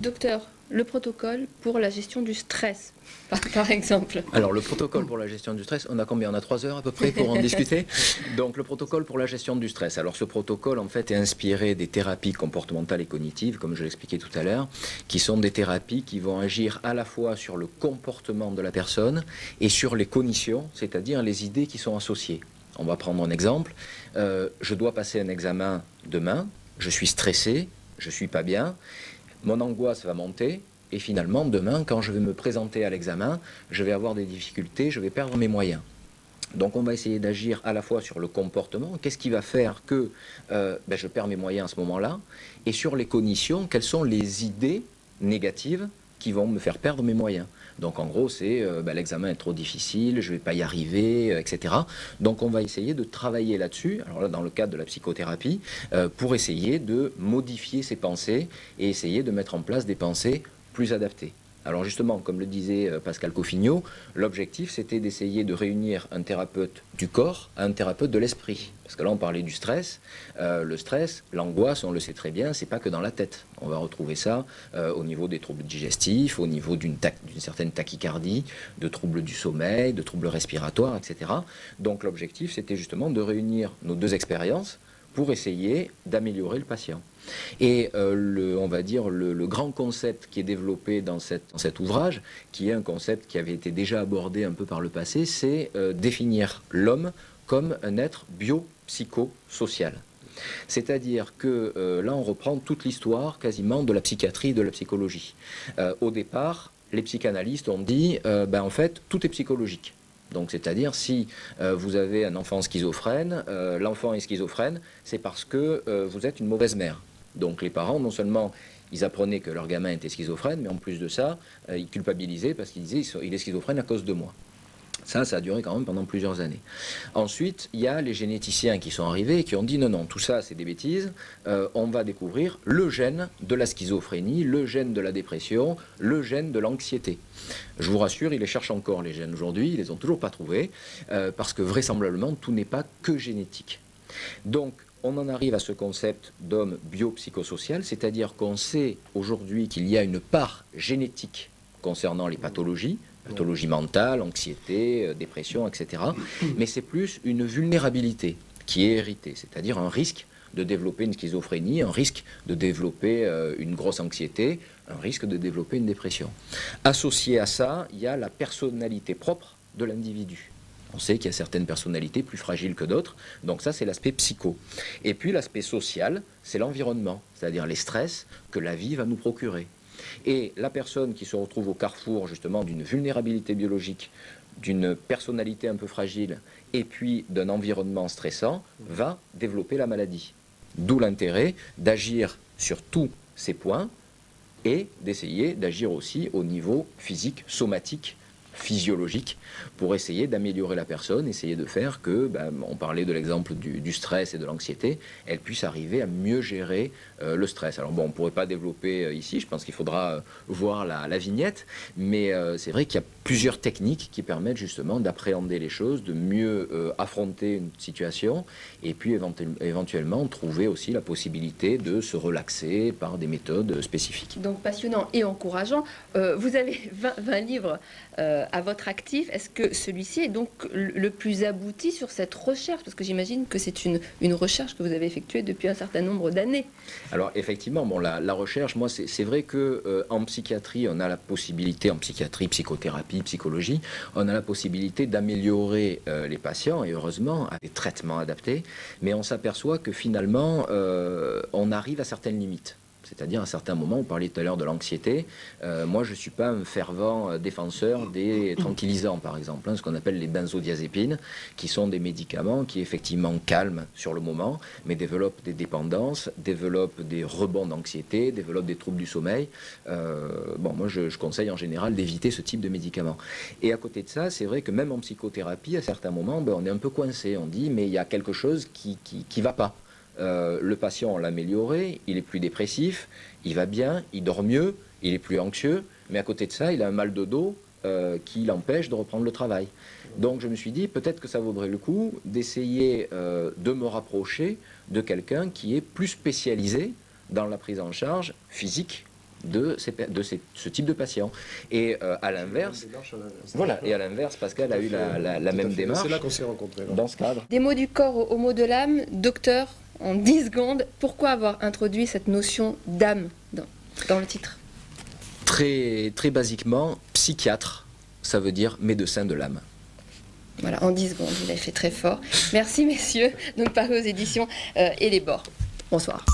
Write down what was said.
Docteur, le protocole pour la gestion du stress, par exemple. Alors, le protocole pour la gestion du stress, on a combien? On a 3 heures à peu près pour en discuter. Donc, le protocole pour la gestion du stress. Alors, ce protocole, en fait, est inspiré des thérapies comportementales et cognitives, comme je l'expliquais tout à l'heure, qui sont des thérapies qui vont agir à la fois sur le comportement de la personne et sur les cognitions, c'est-à-dire les idées qui sont associées. On va prendre un exemple. Je dois passer un examen demain, je suis stressé, je ne suis pas bien, mon angoisse va monter, et finalement, demain, quand je vais me présenter à l'examen, je vais avoir des difficultés, je vais perdre mes moyens. Donc on va essayer d'agir à la fois sur le comportement, qu'est-ce qui va faire que je perds mes moyens à ce moment-là, et sur les cognitions, quelles sont les idées négatives qui vont me faire perdre mes moyens. Donc en gros, c'est l'examen est trop difficile, je ne vais pas y arriver, etc. Donc on va essayer de travailler là-dessus, alors là dans le cadre de la psychothérapie, pour essayer de modifier ces pensées et essayer de mettre en place des pensées plus adaptées. Alors justement, comme le disait Pascal Coffigno, l'objectif c'était d'essayer de réunir un thérapeute du corps à un thérapeute de l'esprit. Parce que là on parlait du stress. Le stress, l'angoisse, on le sait très bien, c'est pas que dans la tête. On va retrouver ça au niveau des troubles digestifs, au niveau d'une certaine tachycardie, de troubles du sommeil, de troubles respiratoires, etc. Donc l'objectif c'était justement de réunir nos deux expériences pour essayer d'améliorer le patient. Et on va dire le grand concept qui est développé dans cet ouvrage, qui est un concept qui avait été déjà abordé un peu par le passé, c'est définir l'homme comme un être biopsychosocial. C'est-à-dire que là, on reprend toute l'histoire quasiment de la psychiatrie et de la psychologie. Au départ, les psychanalystes ont dit, en fait, tout est psychologique. Donc, c'est-à-dire, si vous avez un enfant schizophrène, l'enfant est schizophrène, c'est parce que vous êtes une mauvaise mère. Donc, les parents, non seulement ils apprenaient que leur gamin était schizophrène, mais en plus de ça, ils culpabilisaient parce qu'ils disaient il est schizophrène à cause de moi. Ça a duré quand même pendant plusieurs années. Ensuite, il y a les généticiens qui sont arrivés et qui ont dit non, non, tout ça c'est des bêtises, on va découvrir le gène de la schizophrénie, le gène de la dépression, le gène de l'anxiété. Je vous rassure, ils les cherchent encore les gènes aujourd'hui, ils les ont toujours pas trouvés, parce que vraisemblablement tout n'est pas que génétique. Donc, on en arrive à ce concept d'homme biopsychosocial, c'est-à-dire qu'on sait aujourd'hui qu'il y a une part génétique concernant les pathologies mentale, anxiété, dépression, etc. Mais c'est plus une vulnérabilité qui est héritée, c'est-à-dire un risque de développer une schizophrénie, un risque de développer une grosse anxiété, un risque de développer une dépression. Associé à ça, il y a la personnalité propre de l'individu. On sait qu'il y a certaines personnalités plus fragiles que d'autres, donc ça c'est l'aspect psycho. Et puis l'aspect social, c'est l'environnement, c'est-à-dire les stress que la vie va nous procurer. Et la personne qui se retrouve au carrefour justement d'une vulnérabilité biologique, d'une personnalité un peu fragile et puis d'un environnement stressant va développer la maladie. D'où l'intérêt d'agir sur tous ces points et d'essayer d'agir aussi au niveau physique, somatique, physiologique, pour essayer d'améliorer la personne, essayer de faire que, on parlait de l'exemple du stress et de l'anxiété, elle puisse arriver à mieux gérer le stress. Alors bon, on ne pourrait pas développer ici, je pense qu'il faudra voir la vignette, mais c'est vrai qu'il y a plusieurs techniques qui permettent justement d'appréhender les choses, de mieux affronter une situation, et puis éventuellement trouver aussi la possibilité de se relaxer par des méthodes spécifiques. Donc passionnant et encourageant. Vous avez 20 livres à votre actif. Est-ce que celui-ci est donc le plus abouti sur cette recherche? Parce que j'imagine que c'est une recherche que vous avez effectuée depuis un certain nombre d'années. Alors effectivement, bon, la recherche, moi c'est vrai que en psychiatrie, on a la possibilité, en psychiatrie, psychothérapie, psychologie, on a la possibilité d'améliorer les patients, et heureusement, avec des traitements adaptés, mais on s'aperçoit que finalement, on arrive à certaines limites. C'est-à-dire, à un certain moment, on parlait tout à l'heure de l'anxiété. Moi, je ne suis pas un fervent défenseur des tranquillisants, par exemple, ce qu'on appelle les benzodiazépines, qui sont des médicaments qui, effectivement, calment sur le moment, mais développent des dépendances, développent des rebonds d'anxiété, développent des troubles du sommeil. Moi, je conseille en général d'éviter ce type de médicaments. Et à côté de ça, c'est vrai que même en psychothérapie, à certains moments, on est un peu coincé. On dit, mais il y a quelque chose qui ne va pas. Le patient, on l'a amélioré, il est plus dépressif, il va bien, il dort mieux, il est plus anxieux, mais à côté de ça, il a un mal de dos qui l'empêche de reprendre le travail. Donc je me suis dit, peut-être que ça vaudrait le coup d'essayer de me rapprocher de quelqu'un qui est plus spécialisé dans la prise en charge physique ce type de patient. Et à l'inverse, voilà, et à l'inverse, Pascal a eu la même démarche. C'est là qu'on s'est rencontrés. Dans ce cadre. Des mots du corps aux mots de l'âme, docteur, en 10 secondes, pourquoi avoir introduit cette notion d'âme dans le titre? Très, très basiquement, psychiatre, ça veut dire médecin de l'âme. Voilà, en 10 secondes, il a fait très fort. Merci messieurs, donc paru aux éditions et les bords. Bonsoir.